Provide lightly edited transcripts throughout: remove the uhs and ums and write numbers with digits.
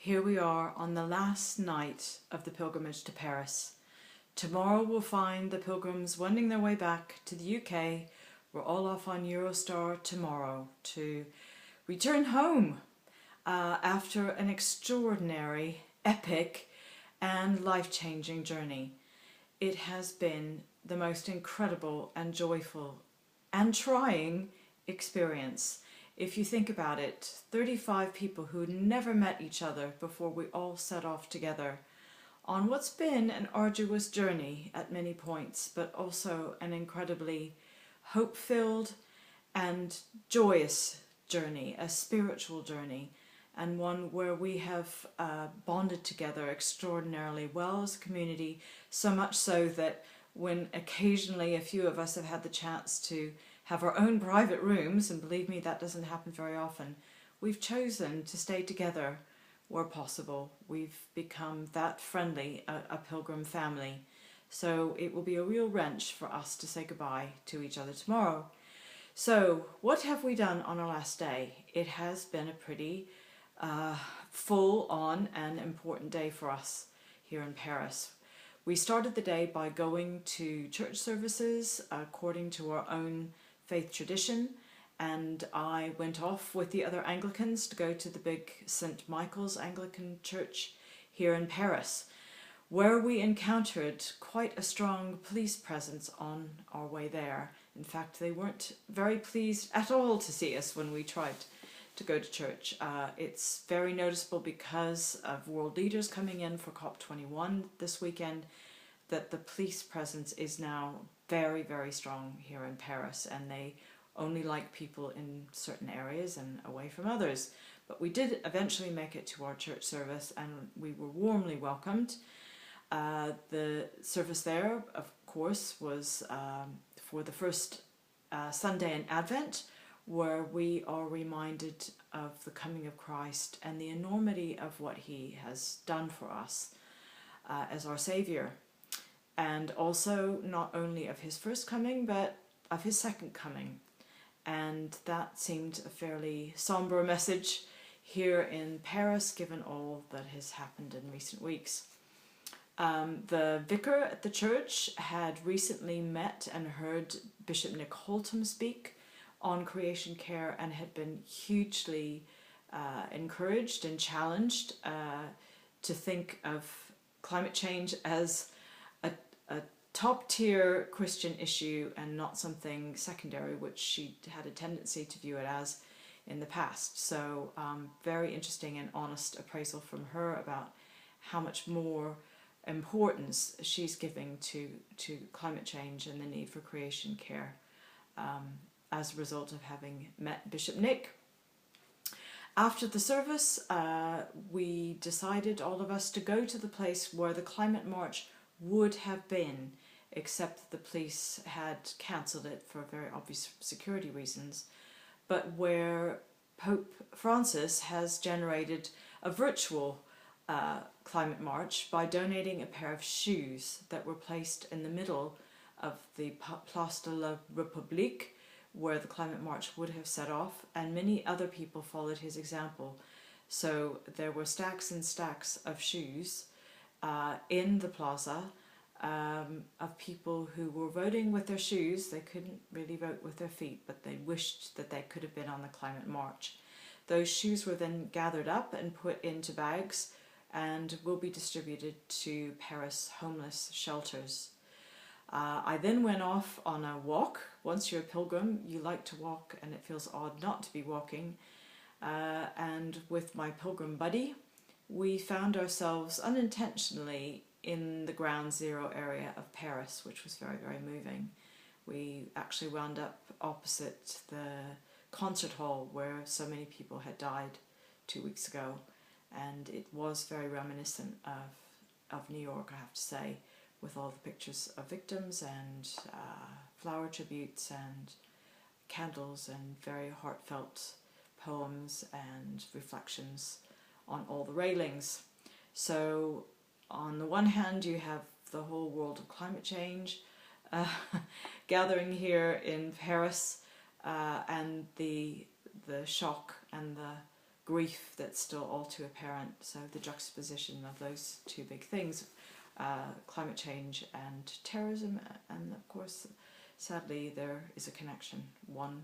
Here we are on the last night of the pilgrimage to Paris. Tomorrow will find the pilgrims wending their way back to the UK. We're all off on Eurostar tomorrow to return home after an extraordinary, epic and life-changing journey. It has been the most incredible and joyful and trying experience. If you think about it, 35 people who never met each other before we all set off together on what's been an arduous journey at many points, but also an incredibly hope-filled and joyous journey, a spiritual journey, and one where we have bonded together extraordinarily well as a community, so much so that when occasionally a few of us have had the chance to have our own private rooms, and believe me, that doesn't happen very often, we've chosen to stay together where possible. We've become that friendly, a pilgrim family. So it will be a real wrench for us to say goodbye to each other tomorrow. So what have we done on our last day? It has been a pretty full-on and important day for us here in Paris. We started the day by going to church services according to our own faith tradition, and I went off with the other Anglicans to go to the big St. Michael's Anglican Church here in Paris, where we encountered quite a strong police presence on our way there. In fact, they weren't very pleased at all to see us when we tried to go to church. It's very noticeable because of world leaders coming in for COP21 this weekend that the police presence is now very, very strong here in Paris, and they only like people in certain areas and away from others. But we did eventually make it to our church service, and we were warmly welcomed. The service there, of course, was for the first Sunday in Advent, where we are reminded of the coming of Christ and the enormity of what he has done for us as our Saviour. And also not only of his first coming, but of his second coming. And that seemed a fairly sombre message here in Paris, given all that has happened in recent weeks. The vicar at the church had recently met and heard Bishop Nick Holtom speak on creation care, and had been hugely encouraged and challenged to think of climate change as a top-tier Christian issue and not something secondary, which she had a tendency to view it as in the past. So very interesting and honest appraisal from her about how much more importance she's giving to climate change and the need for creation care as a result of having met Bishop Nick. After the service, we decided, all of us, to go to the place where the climate march would have been, except that the police had cancelled it for very obvious security reasons, but where Pope Francis has generated a virtual climate march by donating a pair of shoes that were placed in the middle of the Place de la République, where the climate march would have set off, and many other people followed his example. So there were stacks and stacks of shoes in the plaza of people who were voting with their shoes. They couldn't really vote with their feet, but they wished that they could have been on the climate march. Those shoes were then gathered up and put into bags and will be distributed to Paris homeless shelters. I then went off on a walk. Once you're a pilgrim, you like to walk, and it feels odd not to be walking. And with my pilgrim buddy, we found ourselves unintentionally in the ground zero area of Paris, which was very, very moving. We actually wound up opposite the concert hall where so many people had died 2 weeks ago, and it was very reminiscent of New York, I have to say, with all the pictures of victims and flower tributes and candles and very heartfelt poems and reflections on all the railings. So on the one hand, you have the whole world of climate change gathering here in Paris, and the shock and the grief that's still all too apparent. So the juxtaposition of those two big things, climate change and terrorism, and of course, sadly, there is a connection. One,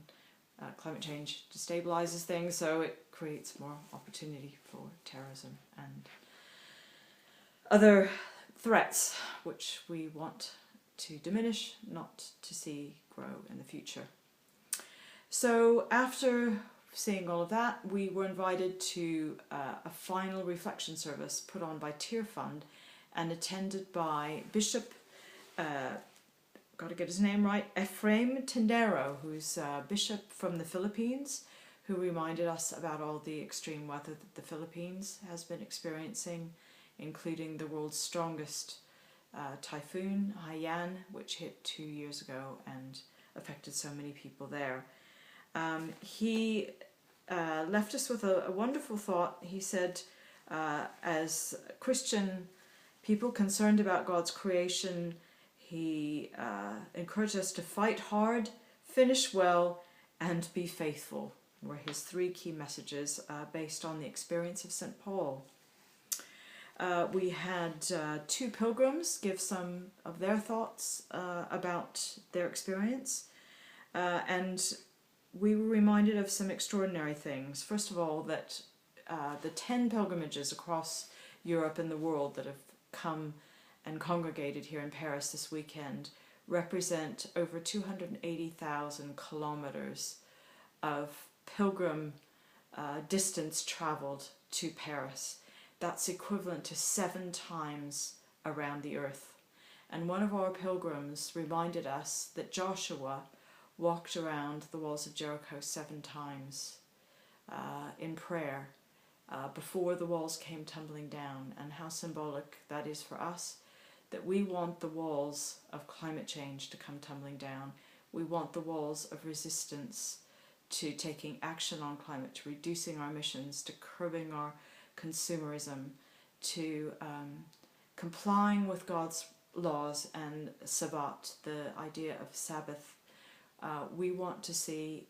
climate change destabilizes things, so it creates more opportunity for terrorism and other threats which we want to diminish, not to see grow in the future. So after seeing all of that, we were invited to a final reflection service put on by Tear Fund and attended by Bishop, got to get his name right, Ephraim Tendero, who's a bishop from the Philippines, who reminded us about all the extreme weather that the Philippines has been experiencing, including the world's strongest typhoon, Haiyan, which hit 2 years ago and affected so many people there. He left us with a wonderful thought. He said, as Christian people concerned about God's creation, he encouraged us to fight hard, finish well, and be faithful, were his 3 key messages based on the experience of St. Paul. We had 2 pilgrims give some of their thoughts about their experience, and we were reminded of some extraordinary things. First of all, that the 10 pilgrimages across Europe and the world that have come and congregated here in Paris this weekend represent over 280,000 kilometers of pilgrim distance traveled to Paris. That's equivalent to 7 times around the earth. And one of our pilgrims reminded us that Joshua walked around the walls of Jericho 7 times in prayer before the walls came tumbling down, and how symbolic that is for us, that we want the walls of climate change to come tumbling down. We want the walls of resistance to taking action on climate, to reducing our emissions, to curbing our consumerism, to complying with God's laws and Sabbat, the idea of Sabbath. We want to see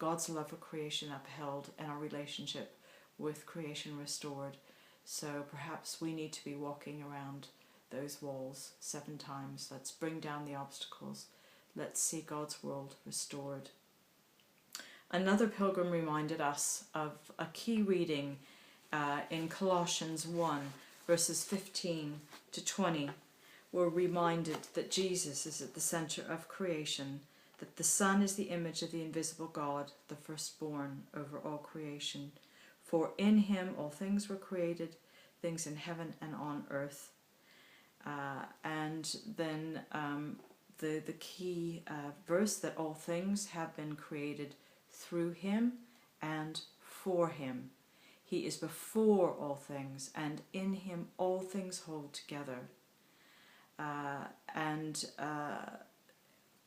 God's love for creation upheld and our relationship with creation restored. So perhaps we need to be walking around those walls 7 times. Let's bring down the obstacles. Let's see God's world restored. Another pilgrim reminded us of a key reading in Colossians 1, verses 15 to 20. We're reminded that Jesus is at the center of creation, that the Son is the image of the invisible God, the firstborn over all creation. For in him all things were created, things in heaven and on earth. And then the key verse, that all things have been created through him and for him. He is before all things, and in him all things hold together.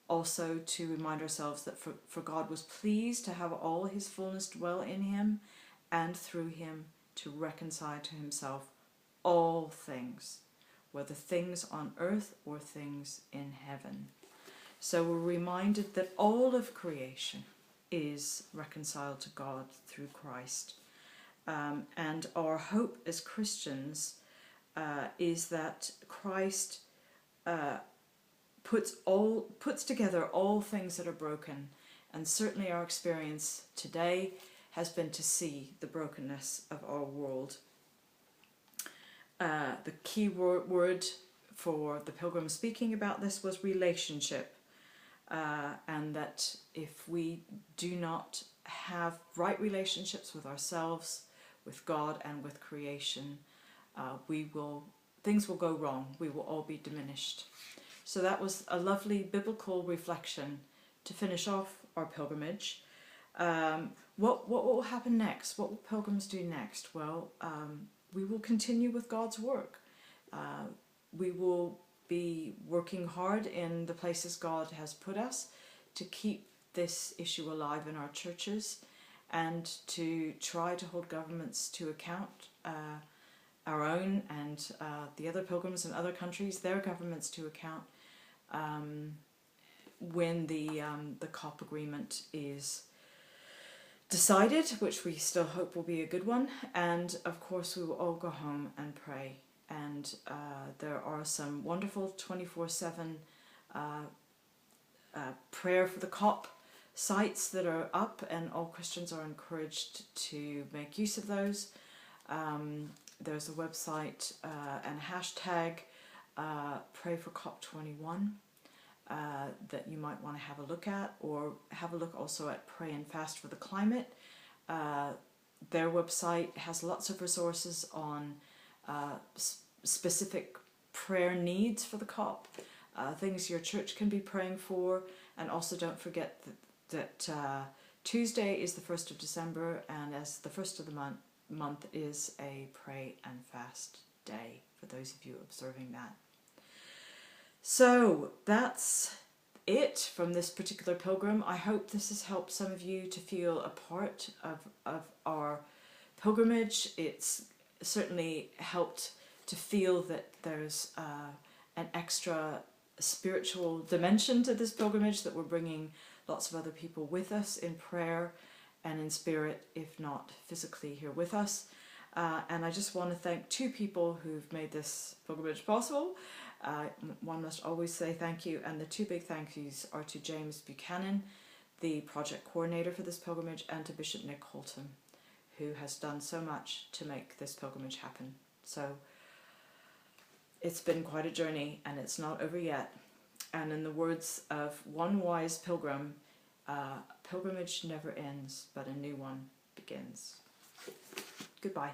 Also to remind ourselves that for God was pleased to have all his fullness dwell in him, and through him to reconcile to himself all things, whether things on earth or things in heaven. So we're reminded that all of creation is reconciled to God through Christ. And our hope as Christians is that Christ puts together all things that are broken, and certainly our experience today has been to see the brokenness of our world. The key word for the pilgrim speaking about this was relationship, and that if we do not have right relationships with ourselves, with God and with creation, things will go wrong. We will all be diminished. So that was a lovely biblical reflection to finish off our pilgrimage. What will happen next? What will pilgrims do next? Well, we will continue with God's work. We will be working hard in the places God has put us to keep this issue alive in our churches, and to try to hold governments to account, our own and the other pilgrims in other countries, their governments to account, when the COP agreement is decided, which we still hope will be a good one. And of course we will all go home and pray. And there are some wonderful 24/7 prayer for the COP sites that are up, and all Christians are encouraged to make use of those. There's a website and hashtag pray for COP21 that you might want to have a look at, or have a look also at Pray and Fast for the Climate. Their website has lots of resources on specific prayer needs for the COP, things your church can be praying for. And also don't forget that Tuesday is the 1st of December, and as the first of the month is a pray and fast day for those of you observing that. So that's it from this particular pilgrim. I hope this has helped some of you to feel a part of our pilgrimage. It's certainly helped to feel that there's an extra spiritual dimension to this pilgrimage, that we're bringing lots of other people with us in prayer and in spirit, if not physically here with us. And I just want to thank two people who've made this pilgrimage possible. One must always say thank you, and the two big thank yous are to James Buchanan, the project coordinator for this pilgrimage, and to Bishop Nick Holton, who has done so much to make this pilgrimage happen. So it's been quite a journey, and it's not over yet. And in the words of one wise pilgrim, pilgrimage never ends, but a new one begins. Goodbye.